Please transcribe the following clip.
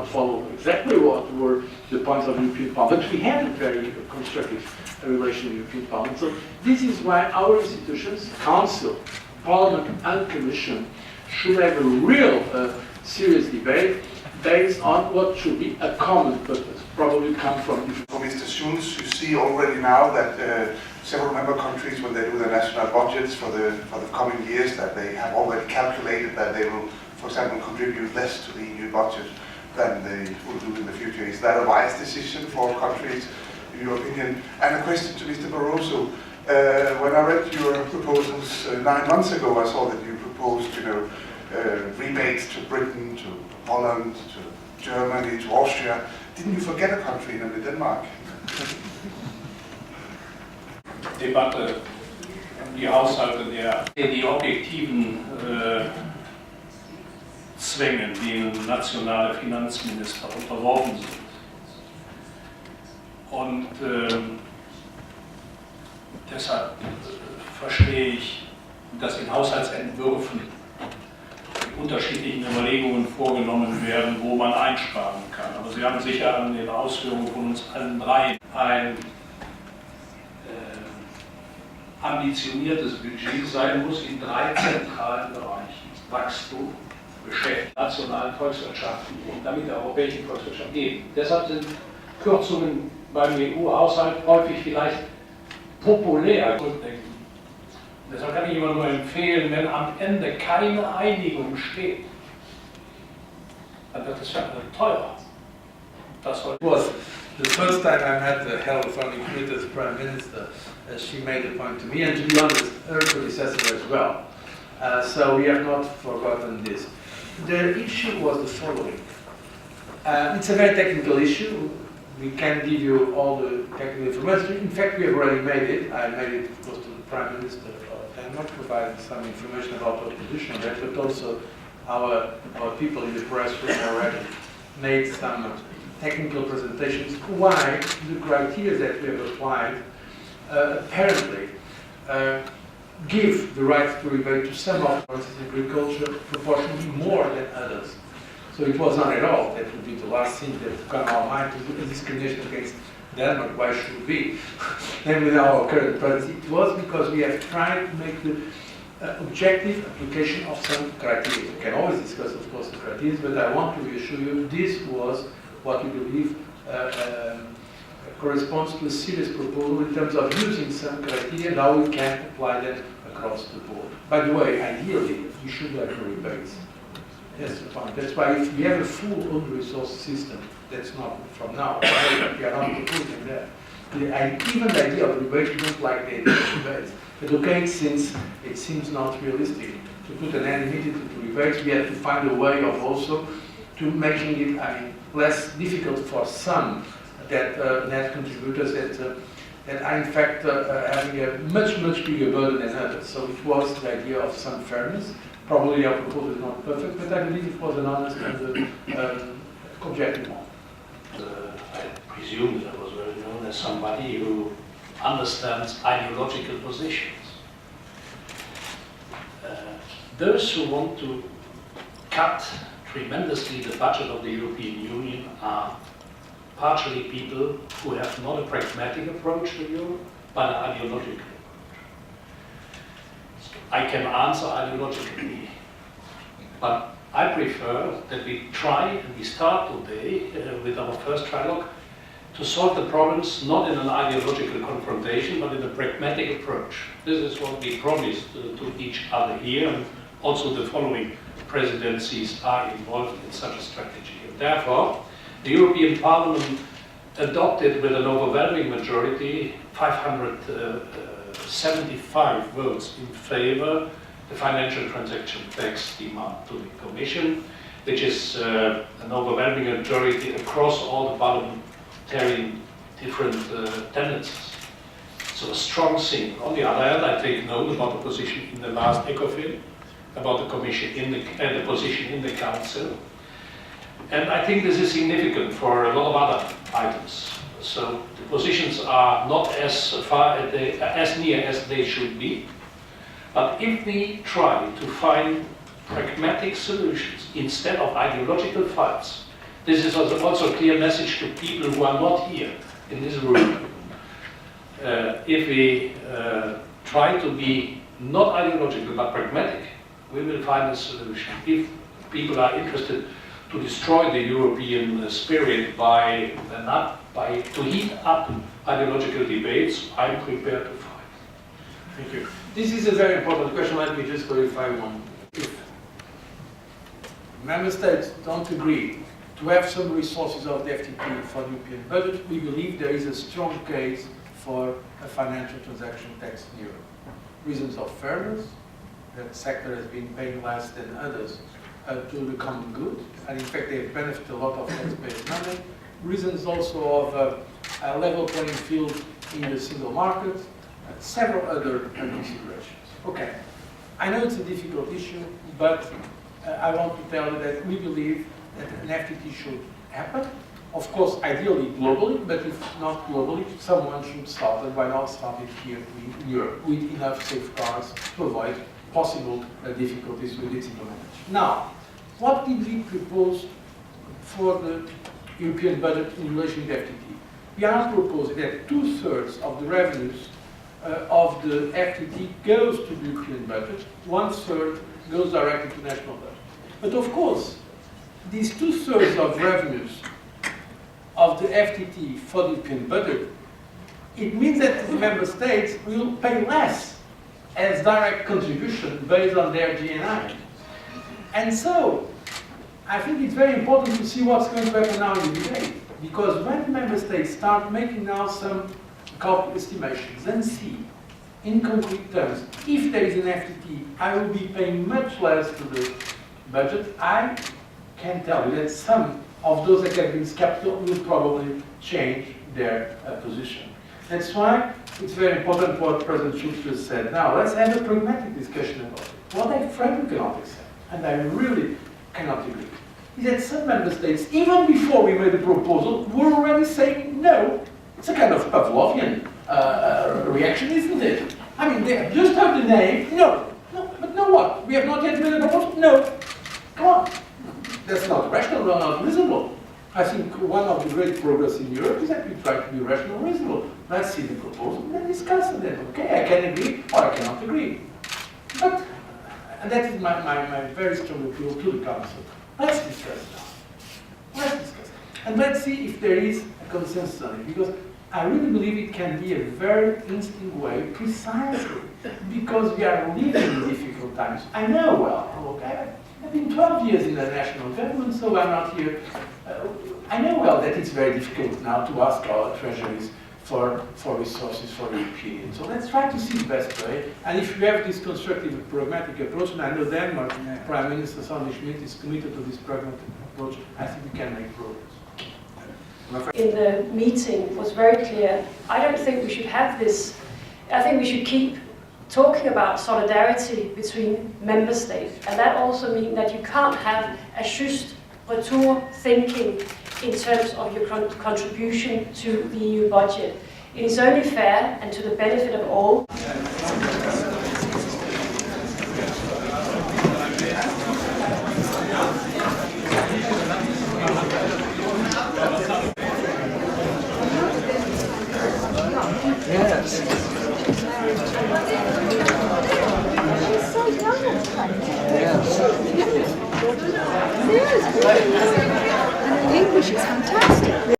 not follow exactly what were the points of the European Parliament. But we had a very constructive relation with the European Parliament. So this is why our institutions, Council, Parliament and Commission, should have a real serious debate based on what should be a common purpose, probably come from different... For Mr. Schulz, you see already now that several member countries, when they do their national budgets for the coming years, that they have already calculated that they will, for example, contribute less to the EU budget than they will do in the future. Is that a wise decision for countries, in your opinion? And a question to Mr. Barroso. When I read your proposals 9 months ago, I saw that you proposed, rebates to Britain, to Holland, to Germany, to Austria. Didn't you forget a country, namely Denmark? Debatte die Haushalte die objektiven Zwängen, denen nationale Finanzminister unterworfen sind. Und deshalb verstehe ich, dass in Haushaltsentwürfen die unterschiedlichen Überlegungen vorgenommen werden, wo man einsparen kann. Aber Sie haben sicher an den Ausführungen von uns allen drei ein ambitioniertes Budget sein muss in 3 zentralen Bereichen: Wachstum, Beschäftigung, nationalen Volkswirtschaften und damit der europäischen Volkswirtschaft geben. Deshalb sind Kürzungen beim EU-Haushalt häufig vielleicht populär zurückdenken. Deshalb kann ich immer nur empfehlen, wenn am Ende keine Einigung steht, dann wird es ja teuer. Das was the first time I met the head of funding committee as Prime Minister, she made a point to me, and to be honest, her predecessor as well. So we have not forgotten this. The issue was the following. It's a very technical issue. We can give you all the technical information. In fact, we have already made it. I made it, of course, to the Prime Minister. I'm not providing some information about our position on that, but also our people in the press room already made some technical presentations why the criteria that we have applied apparently give the right to rebate to some of agriculture proportionally more than others. So it was not at all that would be the last thing that would come to our mind to do a discrimination against Denmark. Why should it be? And with our current policy, it was because we have tried to make the objective application of some criteria. We can always discuss, of course, the criteria, but I want to reassure you this was what we believe corresponds to a serious proposal in terms of using some criteria and how we can apply them across the board. By the way, ideally, we should have rebates. That's the point. That's why if we have a full own resource system, that's not from now. We are not proposing that. Even the idea of rebates, we don't like the idea of rebates. But okay, since it seems not realistic to put an end immediately to rebates, we have to find a way of also to making it less difficult for some that net contributors that are in fact having a much bigger burden than others. So it was the idea of some fairness. Probably our proposal is not perfect, but I believe it was an honest and objective one. I presume that was very known as somebody who understands ideological positions. Those who want to cut tremendously the budget of the European Union are partially people who have not a pragmatic approach to Europe, but an ideological approach. I can answer ideologically, but I prefer that we try, and we start today with our first trilogue, to solve the problems not in an ideological confrontation, but in a pragmatic approach. This is what we promised to each other here, and also the following presidencies are involved in such a strategy. And therefore, the European Parliament adopted with an overwhelming majority, 575 votes in favor, the financial transaction tax demand to the Commission, which is an overwhelming majority across all the parliamentary different tendencies. So a strong thing. On the other hand, I take note about the position in the last ECOFIN, about the Commission and the position in the Council. And I think this is significant for a lot of other items. So the positions are not as near as they should be. But if we try to find pragmatic solutions instead of ideological fights, This is also a clear message to people who are not here in this room. If we try to be not ideological but pragmatic, we will find a solution. If people are interested to destroy the European spirit to heat up ideological debates, I'm prepared to fight. Thank you. This is a very important question. Let me just clarify one. If member states don't agree to have some resources of the FTT for the European budget, we believe there is a strong case for a financial transaction tax in Europe. Reasons of fairness, that sector has been paying less than others to the common good, and in fact they have benefited a lot of taxpayers' money. Reasons also of a level playing field in the single market, and several other considerations. Okay, I know it's a difficult issue, but I want to tell you that we believe that an FTT should happen. Of course, ideally globally, but if not globally, someone should start, and why not start it here in Europe with enough safeguards to avoid possible difficulties with its implementation. Now, what did we propose for the European budget in relation to the FTT? We are proposing that 2/3 of the revenues of the FTT goes to the European budget, 1/3 goes directly to national budget. But of course, these 2/3 of revenues of the FTT for the European budget, it means that the member states will pay less as direct contribution based on their GNI. And so, I think it's very important to see what's going to happen now in the debate. Because when member states start making now some estimations and see, in concrete terms, if there is an FTT, I will be paying much less to the budget, I can tell you that some of those academics' capital will probably change their position. That's why it's very important what President Schulz just said. Now, let's have a pragmatic discussion about it. What I frankly cannot accept, and I really cannot agree, is that some member states, even before we made the proposal, were already saying no. It's a kind of Pavlovian reaction, isn't it? I mean, they have just heard the name, no. No, but no what? We have not yet made a proposal? No. Come on. That's not rational, not reasonable. I think one of the great progress in Europe is that we try to be rational and reasonable. Let's see the proposal and then discuss it. Then, okay, I can agree or I cannot agree. But, and that is my very strong appeal to the Council. Let's discuss now. Let's discuss. And let's see if there is a consensus on it. Because I really believe it can be a very interesting way, precisely because we are living in difficult times. I know well, okay, I've been 12 years in the national government, so I'm not here. I know well that it's very difficult now to ask our treasuries for resources for the European. So let's try to see the best way. And if we have this constructive, pragmatic approach, and I know Denmark Prime Minister Sanne Schmidt is committed to this pragmatic approach, I think we can make progress. In the meeting was very clear. I don't think we should have this. I think we should keep talking about solidarity between member states. And that also means that you can't have a just retour thinking in terms of your contribution to the EU budget. It is only fair and to the benefit of all. Yes. She's so young. Yes. Seriously. And her English is fantastic.